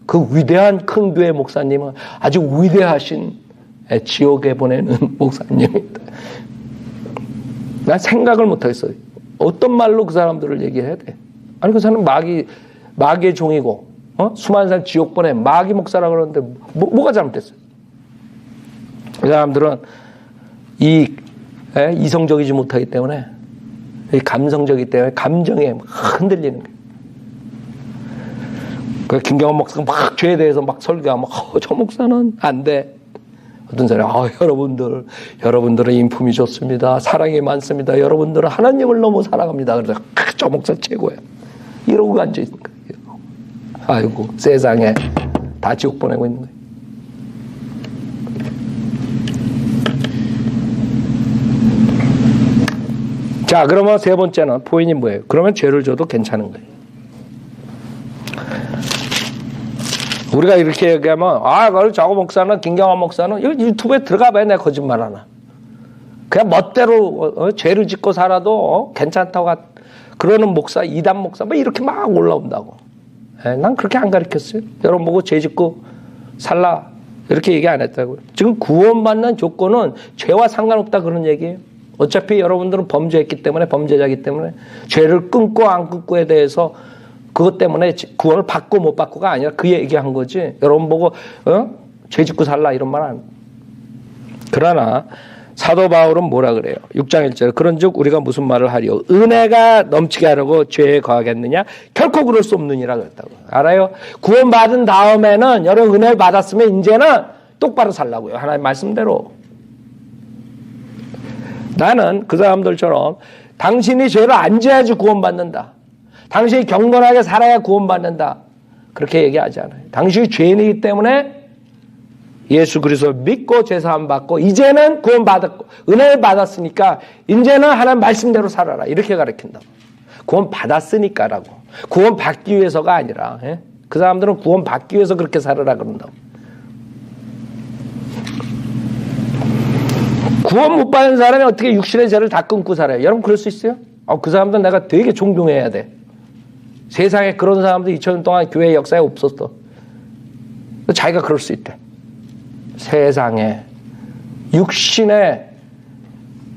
S1: 그 위대한 큰 교회 목사님은 아주 위대하신 지옥에 보내는 목사님입니다. 난 생각을 못하겠어요. 어떤 말로 그 사람들을 얘기해야 돼? 아니, 그 사람은 마귀의 종이고, 수많은 사람 지옥 보내 마귀 목사라고 그러는데, 뭐가 잘못됐어요? 그 사람들은 이성적이지 못하기 때문에, 감성적이기 때문에 감정에 흔들리는 거예요. 그 김경환 목사가 막 죄에 대해서 막 설교하면, 저 목사는 안 돼. 어떤 사람이, 여러분들은 인품이 좋습니다. 사랑이 많습니다. 여러분들은 하나님을 너무 사랑합니다. 그래서, 저 목사 최고야. 이러고 앉아있는 거예요. 아이고, 세상에 다 지옥 보내고 있는 거예요. 자, 그러면 세 번째는 포인이 뭐예요? 그러면 죄를 져도 괜찮은 거예요. 우리가 이렇게 얘기하면, 저거 목사는, 김경환 목사는, 유튜브에 들어가 봐야 내가 거짓말 하나. 그냥 멋대로, 죄를 짓고 살아도, 괜찮다고, 그러는 목사, 이단 목사, 이렇게 막 올라온다고. 난 그렇게 안 가르쳤어요. 여러분 보고 죄 짓고 살라. 이렇게 얘기 안 했다고요. 지금 구원받는 조건은 죄와 상관없다 그런 얘기예요. 어차피 여러분들은 범죄했기 때문에, 범죄자이기 때문에, 죄를 끊고 안 끊고에 대해서 그것 때문에 구원을 받고 못 받고가 아니라 그 얘기한 거지. 여러분 보고 죄 짓고 살라 이런 말 안. 그러나 사도 바울은 뭐라 그래요? 6장 1절. 그런즉 우리가 무슨 말을 하리요? 은혜가 넘치게 하려고 죄에 거하겠느냐? 결코 그럴 수 없느니라 그랬다고. 알아요? 구원받은 다음에는 여러분 은혜를 받았으면 이제는 똑바로 살라고요. 하나님 말씀대로. 나는 그 사람들처럼 당신이 죄를 안 지어야지 구원받는다. 당신이 경건하게 살아야 구원받는다. 그렇게 얘기하지 않아요. 당신이 죄인이기 때문에 예수 그리스도 믿고 죄사함 받고 이제는 구원받았고 은혜를 받았으니까 이제는 하나님 말씀대로 살아라. 이렇게 가르친다. 구원받았으니까라고. 구원받기 위해서가 아니라 그 사람들은 구원받기 위해서 그렇게 살아라 그런다고. 구원 못 받은 사람이 어떻게 육신의 죄를 다 끊고 살아요? 여러분 그럴 수 있어요? 그 사람들 내가 되게 존경해야 돼. 세상에 그런 사람들 2000년 동안 교회 역사에 없었어. 자기가 그럴 수 있대. 세상에 육신의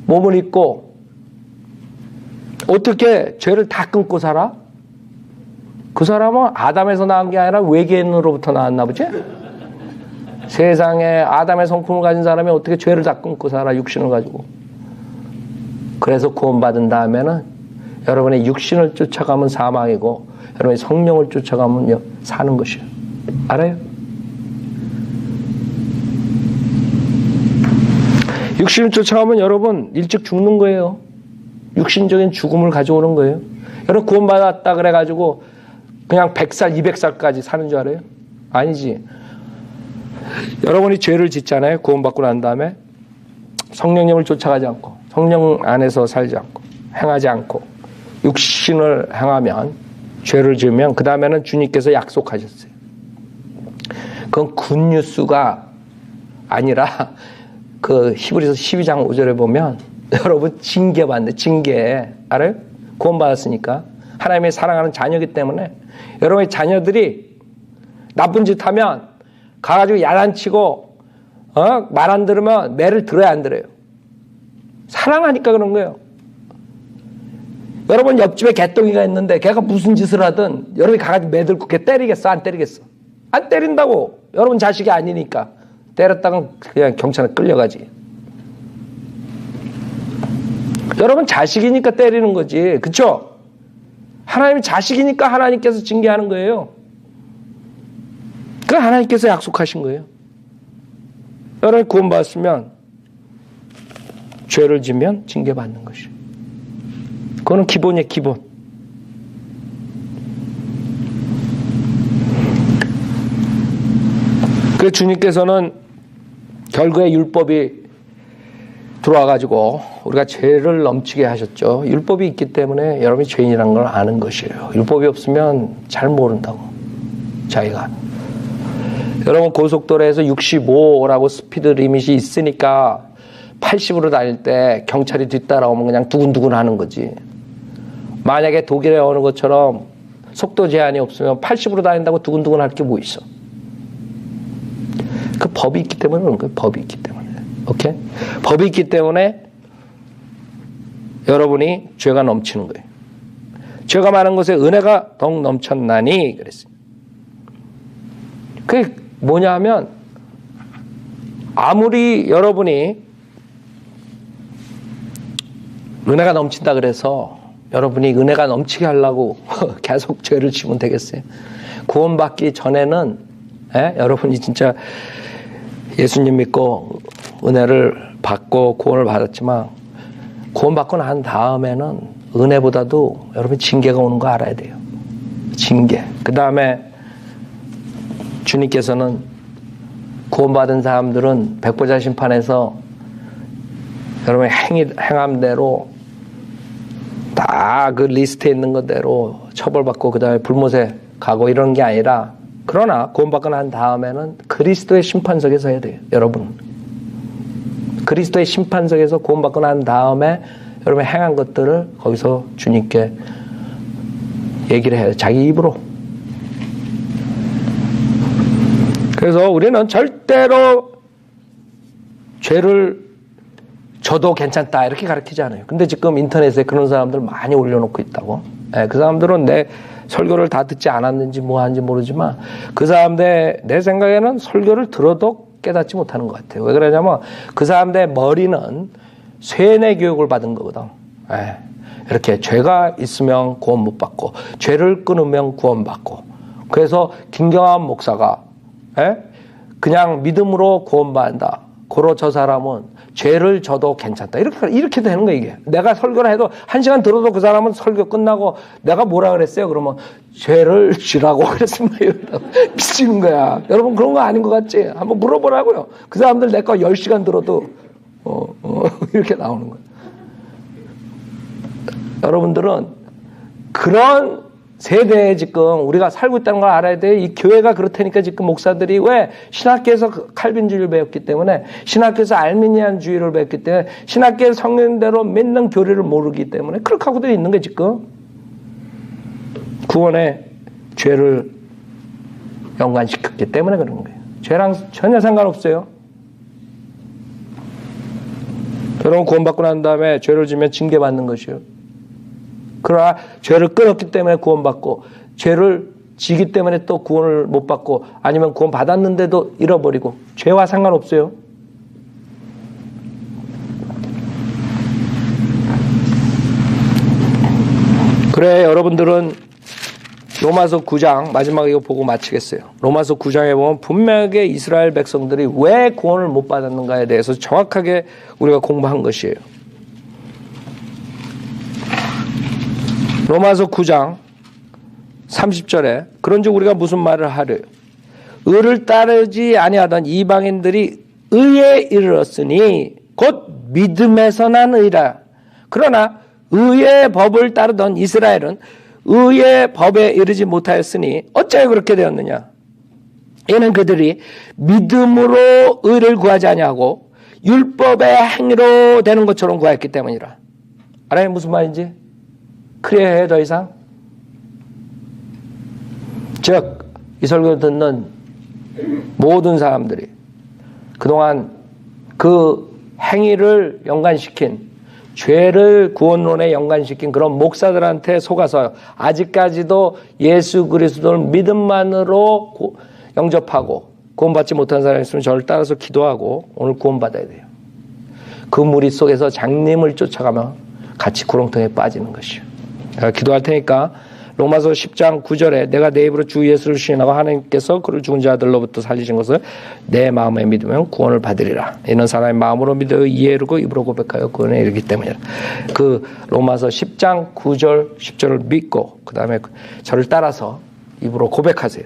S1: 몸을 입고 어떻게 죄를 다 끊고 살아? 그 사람은 아담에서 나온 게 아니라 외계인으로부터 나왔나 보지? 세상에 아담의 성품을 가진 사람이 어떻게 죄를 다 끊고 살아? 육신을 가지고. 그래서 구원받은 다음에는 여러분의 육신을 쫓아가면 사망이고 여러분의 성령을 쫓아가면 사는 것이에요. 알아요? 육신을 쫓아가면 여러분 일찍 죽는 거예요. 육신적인 죽음을 가져오는 거예요. 여러분 구원받았다 그래가지고 그냥 100살, 200살까지 사는 줄 알아요? 아니지. 여러분이 죄를 짓잖아요. 구원받고 난 다음에 성령님을 쫓아가지 않고 성령 안에서 살지 않고 행하지 않고 육신을 행하면 죄를 지으면 그 다음에는 주님께서 약속하셨어요. 그건 굿뉴스가 아니라 그 히브리서 12장 5절에 보면 여러분 징계받네. 징계. 알아요? 구원받았으니까. 하나님의 사랑하는 자녀이기 때문에 여러분의 자녀들이 나쁜 짓 하면 가가지고 야단치고 말 안 들으면 매를 들어야 안 들어요. 사랑하니까 그런 거예요. 여러분 옆집에 개똥이가 있는데 걔가 무슨 짓을 하든 여러분이 가가지고 매 들고 걔 때리겠어? 안 때리겠어? 안 때린다고. 여러분 자식이 아니니까. 때렸다가 그냥 경찰에 끌려가지. 여러분 자식이니까 때리는 거지. 그쵸? 하나님이 자식이니까 하나님께서 징계하는 거예요. 그 하나님께서 약속하신 거예요. 여러분이 구원받았으면 죄를 지면 징계받는 것이에요. 그거는 기본이에요, 기본. 그 주님께서는 결국에 율법이 들어와가지고 우리가 죄를 넘치게 하셨죠. 율법이 있기 때문에 여러분이 죄인이라는 걸 아는 것이에요. 율법이 없으면 잘 모른다고. 자기가. 여러분 고속도로에서 65라고 스피드 리밋이 있으니까 80으로 다닐 때 경찰이 뒤따라오면 그냥 두근두근 하는 거지. 만약에 독일에 오는 것처럼 속도 제한이 없으면 80으로 다닌다고 두근두근 할 게 뭐 있어. 그 법이 있기 때문에 그런 거예요. 법이 있기 때문에. 오케이? 법이 있기 때문에 여러분이 죄가 넘치는 거예요. 죄가 많은 곳에 은혜가 더욱 넘쳤나니 그랬어요. 그게 뭐냐 하면 아무리 여러분이 은혜가 넘친다 그래서 여러분이 은혜가 넘치게 하려고 계속 죄를 지면 되겠어요? 구원받기 전에는 여러분이 진짜 예수님 믿고 은혜를 받고 구원을 받았지만 구원받고 난 다음에는 은혜보다도 여러분 징계가 오는 거 알아야 돼요. 징계. 그 다음에 주님께서는 구원받은 사람들은 백보자 심판에서 여러분의 행함대로 다 그 리스트에 있는 것대로 처벌받고 그 다음에 불못에 가고 이런 게 아니라 그러나 구원받고 난 다음에는 그리스도의 심판석에서 해야 돼요. 여러분. 그리스도의 심판석에서 구원받고 난 다음에 여러분이 행한 것들을 거기서 주님께 얘기를 해요. 자기 입으로. 그래서 우리는 절대로 죄를 져도 괜찮다 이렇게 가르치지 않아요. 근데 지금 인터넷에 그런 사람들 많이 올려놓고 있다고. 그 사람들은 내 설교를 다 듣지 않았는지 뭐 하는지 모르지만 그 사람들 내 생각에는 설교를 들어도 깨닫지 못하는 것 같아요. 왜 그러냐면 그 사람들의 머리는 세뇌 교육을 받은 거거든. 이렇게 죄가 있으면 구원 못 받고 죄를 끊으면 구원 받고 그래서 김경환 목사가 그냥 믿음으로 구원받는다. 고로 저 사람은 죄를 져도 괜찮다. 이렇게 되는 거예요, 이게. 내가 설교를 해도 1시간 들어도 그 사람은 설교 끝나고 내가 뭐라 그랬어요? 그러면 죄를 지라고 그랬습니다. 미치는 거야. 여러분 그런 거 아닌 것 같지? 한번 물어보라고요. 그 사람들 내 거 10시간 들어도 이렇게 나오는 거예요. 여러분들은 그런 세대에 지금 우리가 살고 있다는 걸 알아야 돼요. 이 교회가 그렇다니까 지금 목사들이 왜 신학교에서 칼빈주의를 배웠기 때문에 신학교에서 알미니안주의를 배웠기 때문에 신학교의 성경대로 믿는 교리를 모르기 때문에 그렇게 하고도 있는 게 지금 구원에 죄를 연관시켰기 때문에 그런 거예요. 죄랑 전혀 상관없어요. 여러분 구원받고 난 다음에 죄를 지면 징계받는 것이요. 그러나 죄를 끊었기 때문에 구원받고 죄를 지기 때문에 또 구원을 못 받고 아니면 구원 받았는데도 잃어버리고 죄와 상관없어요. 그래 여러분들은 로마서 9장 마지막에 이거 보고 마치겠어요. 로마서 9장에 보면 분명하게 이스라엘 백성들이 왜 구원을 못 받았는가에 대해서 정확하게 우리가 공부한 것이에요. 로마서 9장 30절에 그런즉 우리가 무슨 말을 하려 의를 따르지 아니하던 이방인들이 의에 이르렀으니 곧 믿음에서 난 의라. 그러나 의의 법을 따르던 이스라엘은 의의 법에 이르지 못하였으니 어찌하여 그렇게 되었느냐. 이는 그들이 믿음으로 의를 구하지 아니하고 율법의 행위로 되는 것처럼 구하였기 때문이라. 알아요? 무슨 말인지? 그래야 해 더 이상? 즉 이 설교 듣는 모든 사람들이 그동안 그 행위를 연관시킨 죄를 구원론에 연관시킨 그런 목사들한테 속아서 아직까지도 예수 그리스도를 믿음만으로 영접하고 구원받지 못한 사람이 있으면 저를 따라서 기도하고 오늘 구원받아야 돼요. 그 무리 속에서 장님을 쫓아가면 같이 구렁텅이에 빠지는 것이요. 제가 기도할 테니까 로마서 10장 9절에 내가 내 입으로 주 예수를 시인하고 하나님께서 그를 죽은 자들로부터 살리신 것을 내 마음에 믿으면 구원을 받으리라. 이는 사람의 마음으로 믿어 이해하고 입으로 고백하여 구원에 이르기 때문이라. 그 로마서 10장 9절 10절을 믿고 그 다음에 저를 따라서 입으로 고백하세요.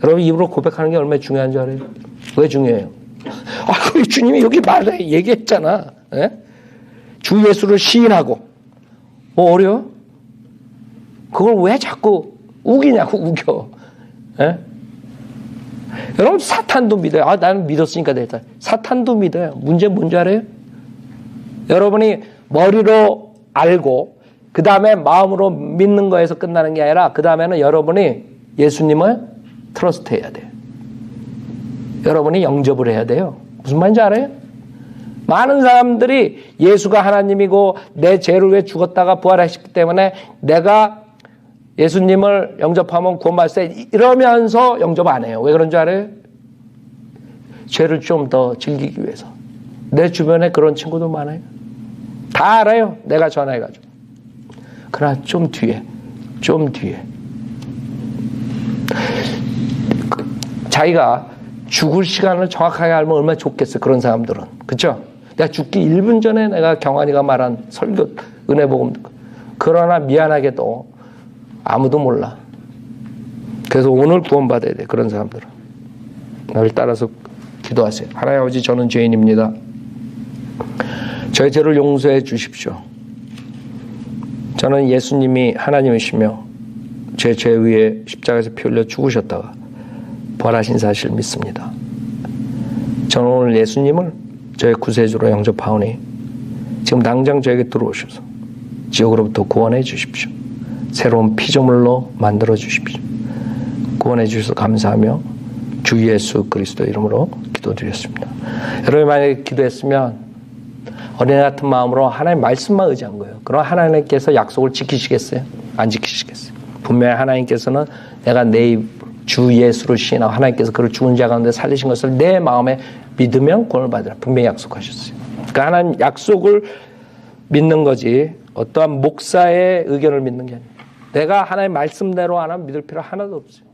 S1: 여러분 입으로 고백하는 게 얼마나 중요한 줄 알아요? 왜 중요해요? 그 주님이 여기 얘기했잖아. 예? 주 예수를 시인하고 뭐 어려워? 그걸 왜 자꾸 우기냐고 우겨. 예? 여러분 사탄도 믿어요. 나는 믿었으니까 됐다. 사탄도 믿어요. 문제 뭔지 알아요? 여러분이 머리로 알고 그 다음에 마음으로 믿는 거에서 끝나는 게 아니라 그 다음에는 여러분이 예수님을 트러스트해야 돼요. 여러분이 영접을 해야 돼요. 무슨 말인지 알아요? 많은 사람들이 예수가 하나님이고 내 죄를 위해 죽었다가 부활하셨기 때문에 내가 예수님을 영접하면 구원받을 이러면서 영접 안 해요. 왜 그런 줄 알아요? 죄를 좀 더 즐기기 위해서. 내 주변에 그런 친구도 많아요. 다 알아요. 내가 전화해가지고. 그러나 좀 뒤에. 자기가 죽을 시간을 정확하게 알면 얼마나 좋겠어. 그런 사람들은. 그렇죠? 내가 죽기 1분 전에 내가 경환이가 말한 설교 은혜복음 듣고. 그러나 미안하게도 아무도 몰라. 그래서 오늘 구원받아야 돼. 그런 사람들은. 나를 따라서 기도하세요. 하나님 아버지 저는 죄인입니다. 저의 죄를 용서해 주십시오. 저는 예수님이 하나님이시며 제 죄 위에 십자가에서 피 흘려 죽으셨다가 부활하신 사실을 믿습니다. 저는 오늘 예수님을 저의 구세주로 영접하오니 지금 당장 저에게 들어오셔서 지옥으로부터 구원해 주십시오. 새로운 피조물로 만들어 주십시오. 구원해 주셔서 감사하며 주 예수 그리스도 이름으로 기도드렸습니다. 여러분이 만약에 기도했으면 어린애 같은 마음으로 하나님 말씀만 의지한 거예요. 그럼 하나님께서 약속을 지키시겠어요? 안 지키시겠어요? 분명히 하나님께서는 내가 내 주 예수를 시인하고 하나님께서 그를 죽은 자 가운데 살리신 것을 내 마음에 믿으면 구원을 받으라. 분명히 약속하셨어요. 그러니까 하나님 약속을 믿는 거지 어떠한 목사의 의견을 믿는 게 아니에요. 내가 하나님 말씀대로 안 하면 믿을 필요 하나도 없어요.